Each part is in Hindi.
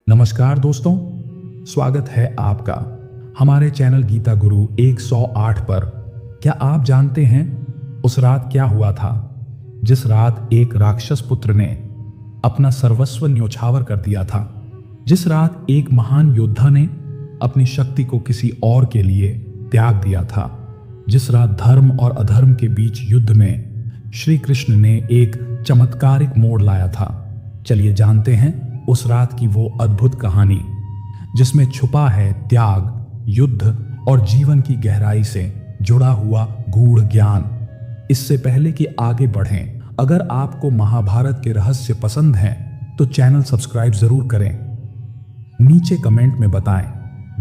नमस्कार दोस्तों, स्वागत है आपका हमारे चैनल गीता गुरु 108 पर। क्या आप जानते हैं उस रात क्या हुआ था, जिस रात एक राक्षस पुत्र ने अपना सर्वस्व न्योछावर कर दिया था, जिस रात एक महान योद्धा ने अपनी शक्ति को किसी और के लिए त्याग दिया था, जिस रात धर्म और अधर्म के बीच युद्ध में श्री कृष्ण ने एक चमत्कारिक मोड़ लाया था। चलिए जानते हैं उस रात की वो अद्भुत कहानी, जिसमें छुपा है त्याग, युद्ध और जीवन की गहराई से जुड़ा हुआ गूढ़ ज्ञान। इससे पहले कि आगे बढ़ें, अगर आपको महाभारत के रहस्य पसंद हैं तो चैनल सब्सक्राइब जरूर करें। नीचे कमेंट में बताएं,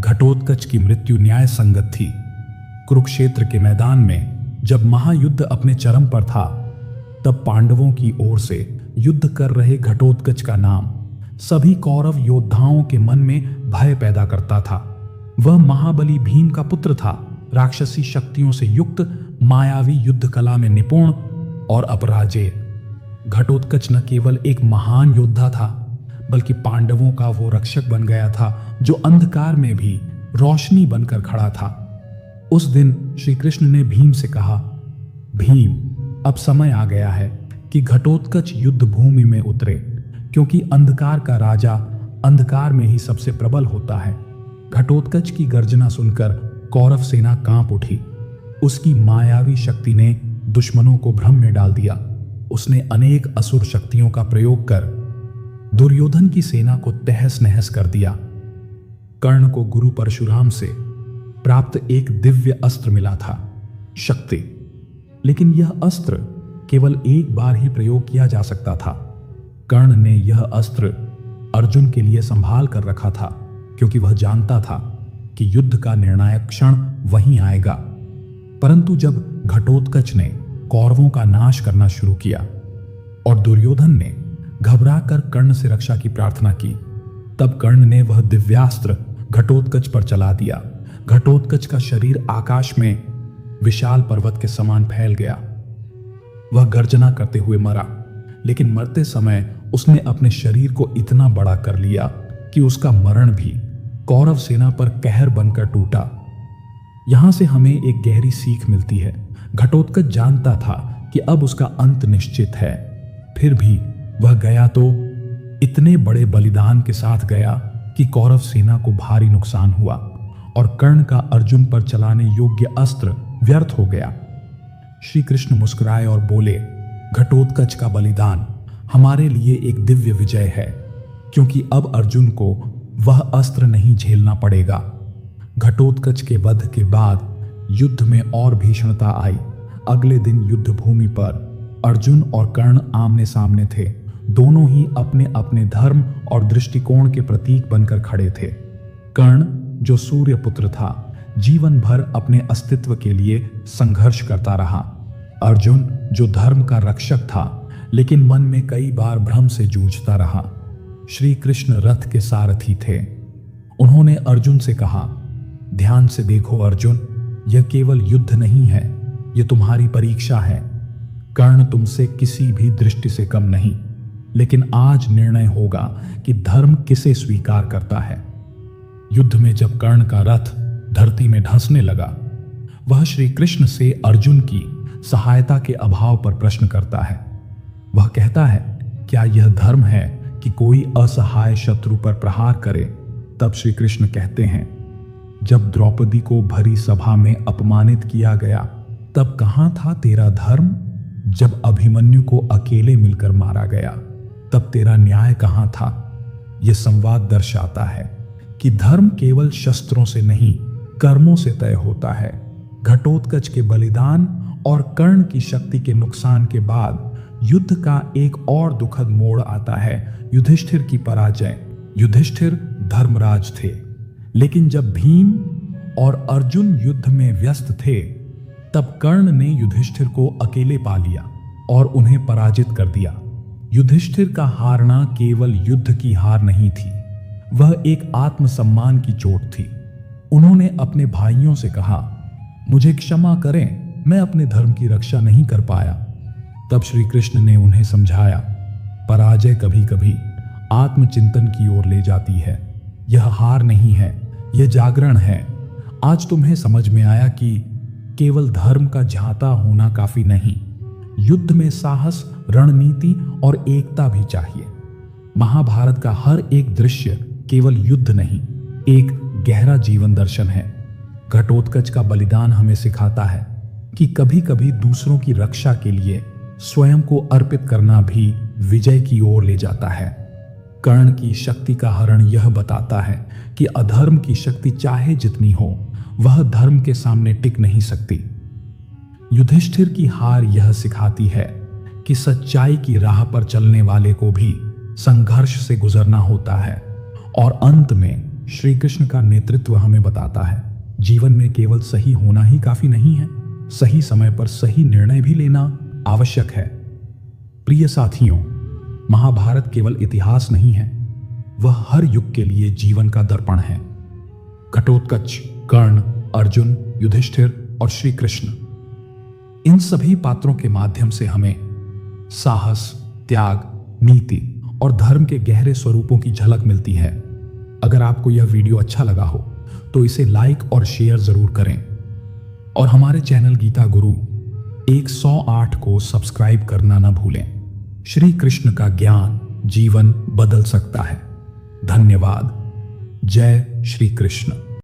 घटोत्कच की मृत्यु न्याय संगत थी। कुरुक्षेत्र के मैदान में जब महायुद्ध अपने चरम पर था, तब पांडवों की ओर से युद्ध कर रहे घटोत्कच का नाम सभी कौरव योद्धाओं के मन में भय पैदा करता था। वह महाबली भीम का पुत्र था, राक्षसी शक्तियों से युक्त, मायावी युद्ध कला में निपुण और अपराजेय। घटोत्कच न केवल एक महान योद्धा था, बल्कि पांडवों का वो रक्षक बन गया था जो अंधकार में भी रोशनी बनकर खड़ा था। उस दिन श्री कृष्ण ने भीम से कहा, भीम, अब समय आ गया है कि घटोत्कच युद्ध भूमि में उतरे, क्योंकि अंधकार का राजा अंधकार में ही सबसे प्रबल होता है। घटोत्कच की गर्जना सुनकर कौरव सेना कांप उठी। उसकी मायावी शक्ति ने दुश्मनों को भ्रम में डाल दिया। उसने अनेक असुर शक्तियों का प्रयोग कर दुर्योधन की सेना को तहस नहस कर दिया। कर्ण को गुरु परशुराम से प्राप्त एक दिव्य अस्त्र मिला था, शक्ति। लेकिन यह अस्त्र केवल एक बार ही प्रयोग किया जा सकता था। कर्ण ने यह अस्त्र अर्जुन के लिए संभाल कर रखा था, क्योंकि वह जानता था कि युद्ध का निर्णायक क्षण वहीं आएगा। परंतु जब घटोत्कच ने कौरवों का नाश करना शुरू किया और दुर्योधन ने घबराकर कर्ण से रक्षा की प्रार्थना की, तब कर्ण ने वह दिव्यास्त्र घटोत्कच पर चला दिया। घटोत्कच का शरीर आकाश में विशाल पर्वत के समान फैल गया। वह गर्जना करते हुए मरा, लेकिन मरते समय उसने अपने शरीर को इतना बड़ा कर लिया कि उसका मरण भी कौरव सेना पर कहर बनकर टूटा। यहां से हमें एक गहरी सीख मिलती है। घटोत्कच जानता था कि अब उसका अंत निश्चित है, फिर भी वह गया तो इतने बड़े बलिदान के साथ गया कि कौरव सेना को भारी नुकसान हुआ और कर्ण का अर्जुन पर चलाने योग्य अस्त्र व्यर्थ हो गया। श्री कृष्ण मुस्कुराए और बोले, घटोत्कच का बलिदान हमारे लिए एक दिव्य विजय है, क्योंकि अब अर्जुन को वह अस्त्र नहीं झेलना पड़ेगा। घटोत्कच के वध के बाद युद्ध में और भीषणता आई। अगले दिन युद्ध भूमि पर अर्जुन और कर्ण आमने सामने थे। दोनों ही अपने अपने धर्म और दृष्टिकोण के प्रतीक बनकर खड़े थे। कर्ण, जो सूर्य पुत्र था, जीवन भर अपने अस्तित्व के लिए संघर्ष करता रहा। अर्जुन, जो धर्म का रक्षक था, लेकिन मन में कई बार भ्रम से जूझता रहा। श्री कृष्ण रथ के सारथी थे। उन्होंने अर्जुन से कहा, ध्यान से देखो अर्जुन, यह केवल युद्ध नहीं है, यह तुम्हारी परीक्षा है। कर्ण तुमसे किसी भी दृष्टि से कम नहीं, लेकिन आज निर्णय होगा कि धर्म किसे स्वीकार करता है। युद्ध में जब कर्ण का रथ धरती में धंसने लगा, वह श्री कृष्ण से अर्जुन की सहायता के अभाव पर प्रश्न करता है। वह कहता है, क्या यह धर्म है कि कोई असहाय शत्रु पर प्रहार करे? तब श्री कृष्ण कहते हैं, जब द्रौपदी को भरी सभा में अपमानित किया गया, तब कहां था तेरा धर्म? जब अभिमन्यु को अकेले मिलकर मारा गया, तब तेरा न्याय कहां था? यह संवाद दर्शाता है कि धर्म केवल शस्त्रों से नहीं, कर्मों से तय होता है। घटोत्कच के बलिदान और कर्ण की शक्ति के नुकसान के बाद युद्ध का एक और दुखद मोड़ आता है, युधिष्ठिर की पराजय। युधिष्ठिर धर्मराज थे, लेकिन जब भीम और अर्जुन युद्ध में व्यस्त थे, तब कर्ण ने युधिष्ठिर को अकेले पा लिया और उन्हें पराजित कर दिया। युधिष्ठिर का हारना केवल युद्ध की हार नहीं थी, वह एक आत्मसम्मान की चोट थी। उन्होंने अपने भाइयों से कहा, मुझे क्षमा करें, मैं अपने धर्म की रक्षा नहीं कर पाया। तब श्री कृष्ण ने उन्हें समझाया, पराजय कभी कभी आत्मचिंतन की ओर ले जाती है। यह हार नहीं है, यह जागरण है। आज तुम्हें समझ में आया कि केवल धर्म का झांता होना काफी नहीं, युद्ध में साहस, रणनीति और एकता भी चाहिए। महाभारत का हर एक दृश्य केवल युद्ध नहीं, एक गहरा जीवन दर्शन है। घटोत्कच का बलिदान हमें सिखाता है कि कभी कभी दूसरों की रक्षा के लिए स्वयं को अर्पित करना भी विजय की ओर ले जाता है। कर्ण की शक्ति का हरण यह बताता है कि अधर्म की शक्ति चाहे जितनी हो, वह धर्म के सामने टिक नहीं सकती। युधिष्ठिर की हार यह सिखाती है कि सच्चाई की राह पर चलने वाले को भी संघर्ष से गुजरना होता है। और अंत में श्री कृष्ण का नेतृत्व हमें बताता है, जीवन में केवल सही होना ही काफी नहीं है, सही समय पर सही निर्णय भी लेना आवश्यक है। प्रिय साथियों, महाभारत केवल इतिहास नहीं है, वह हर युग के लिए जीवन का दर्पण है। घटोत्कच, कर्ण, अर्जुन, युधिष्ठिर और श्री कृष्ण, इन सभी पात्रों के माध्यम से हमें साहस, त्याग, नीति और धर्म के गहरे स्वरूपों की झलक मिलती है। अगर आपको यह वीडियो अच्छा लगा हो तो इसे लाइक और शेयर जरूर करें और हमारे चैनल गीता गुरु 108 को सब्सक्राइब करना ना भूलें। श्री कृष्ण का ज्ञान जीवन बदल सकता है। धन्यवाद। जय श्री कृष्ण।